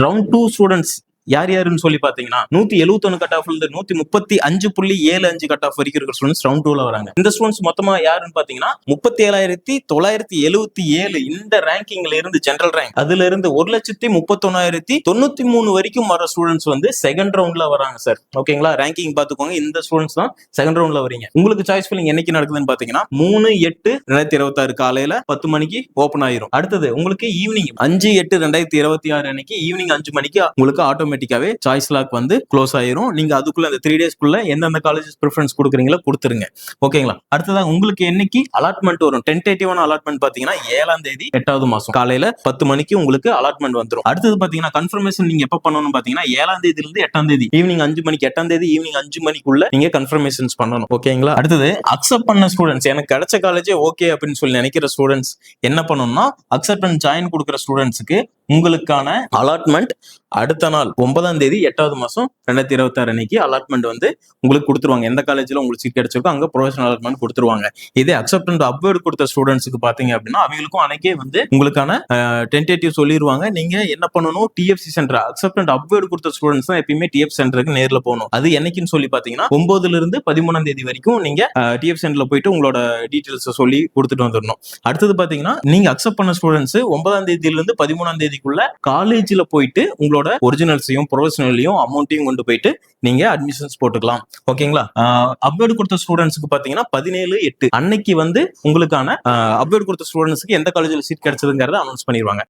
Round 2 students யார் யாருன்னு சொல்லி பாத்தீங்கன்னா 171 கட் ஆஃப்ல இருந்து 135.75 கட் ஆஃப் வரைக்கும் இருக்கிற ஸ்டூடெண்ட்ஸ் ரவுண்ட் 2ல வராங்க. இந்த ஸ்டூடெண்ட்ஸ் மொத்தமா யாருன்னு பாத்தீங்கன்னா 37,977 இந்த ரேங்கிங்ல இருந்து ஜெனரல் ரேங்க் அதுல இருந்து 1,31,093 வரைக்கும் வர ஸ்டூடெண்ட்ஸ் வந்து செகண்ட் ரவுண்ட்ல வராங்க சார். ஓகேங்களா, ரேங்கிங் பாத்துக்கோங்க. இந்த ஸ்டூடெண்ட்ஸ் தான் செகண்ட் ரவுண்ட்ல வரீங்க. உங்களுக்கு சாய்ஸ் ஃபில்லிங் என்னைக்கு நடக்குதுன்னு பாத்தீங்கன்னா 3/8/2026 காலையில 10 மணிக்கு ஓபன் ஆயிரும். அடுத்தது உங்களுக்கு ஈவினிங் 5/8/2026 அன்னைக்கு ஈவினிங் 5 மணிக்கு உங்களுக்கு ஆட்டோமேட்டிக்காவே சாய்ஸ் லாக் வந்து க்ளோஸ் ஆயிரும். நீங்க அதுக்குள்ள அந்த 3 டேஸ்க்குள்ள எந்தெந்த காலேஜஸ் ப்ரிஃபரன்ஸ் கொடுக்குறீங்களோ கொடுத்துருங்க. ஓகேங்களா. அடுத்ததா உங்களுக்கு என்னைக்கு அலாட்மெண்ட் வரும், டென்டேட்டிவான அலாட்மெண்ட் பாத்தீங்கன்னா 7ஆம் தேதி 8வது மாசம் காலையில 10 மணிக்கு உங்களுக்கு அலாட்மெண்ட் வந்துரும். அடுத்தது பாத்தீங்கன்னா கன்ஃபர்மேஷன் நீங்க எப்ப பண்ணணும் பாத்தீங்கன்னா 7ஆம் தேதியில இருந்து 8ஆம் தேதி ஈவினிங் 5 மணிக்கு 8ஆம் தேதி ஈவினிங் 5 மணிக்குள்ள நீங்க கன்ஃபர்மேஷன்ஸ் பண்ணணும். ஓகேங்களா. அடுத்தது அக்செப்ட் பண்ண ஸ்டூடெண்ட்ஸ், எனக்கு கிடைச்ச காலேஜே ஓகே அப்படின்னு சொல்லி நினைக்கிற ஸ்டூடெண்ட்ஸ் என்ன பண்ணணும்னா அக்செப்ட் அண்ட் ஜாயின் கொடுக்குற ஸ்டூடெண்ட்ஸ்க்கு உங்களுக்கான அலாட்மெண்ட் அடுத்த நாள் 9ஆம் தேதி 8வது மாசம் 2026 அன்னைக்கு அலாட்மெண்ட் வந்து உங்களுக்கு கொடுத்துருவாங்க. எந்த காலேஜ்ல உங்களுக்கு சீட் கிடைச்சிருக்கோ அங்க ப்ரொஃபஷனல் அலாட்மெண்ட் கொடுத்துருவாங்க. இதே அக்செப்ட் அண்ட் அப்வேர்ட் கொடுத்த ஸ்டூடெண்ட்ஸ்க்கு பாத்தீங்க அப்படின்னா அவங்களுக்கும் அன்னைக்கே வந்து உங்களுக்கான டென்டேட்டிவ் சொல்லிடுவாங்க. நீங்க என்ன பண்ணணும், DFC centre accept and upward கொடுத்த ஸ்டூடெண்ட்ஸ் தான் எப்பயுமே டிஎஃப் சென்டருக்கு நேர்ல போகணும். அது என்னைக்குன்னு சொல்லி பாத்தீங்கன்னா 9ல இருந்து 13ஆம் தேதி வரைக்கும் நீங்க டிஎஃப் சென்டர்ல போயிட்டு உங்களோட டீடைல்ஸ் சொல்லி கொடுத்துட்டு வந்துடணும். அடுத்தது பாத்தீங்கன்னா நீங்க அக்செப்ட் பண்ண ஸ்டூடெண்ட்ஸ் 9ஆம் தேதியில இருந்து 13ஆம் தேதிக்குள்ள காலேஜ்ல போயிட்டு உங்களோட ஒரிஜினல்ஸையும் ப்ரொஃபஷனலையும் அமௌண்ட்டையும் கொண்டு போயிட்டு நீங்க அட்மிஷன்ஸ் போட்டுக்கலாம். ஓகேங்களா. அப்வேர்ட் கொடுத்த ஸ்டூடெண்ட்ஸ்க்கு பாத்தீங்கன்னா 17/8 அன்னைக்கு வந்து உங்களுக்கான அப்வேர்ட் கொடுத்த ஸ்டூடெண்ட்ஸ்க்கு எந்த காலேஜ்ல சீட் கிடைச்சதுங்கிறத அனௌன்ஸ் பண்ணிடுவாங்க.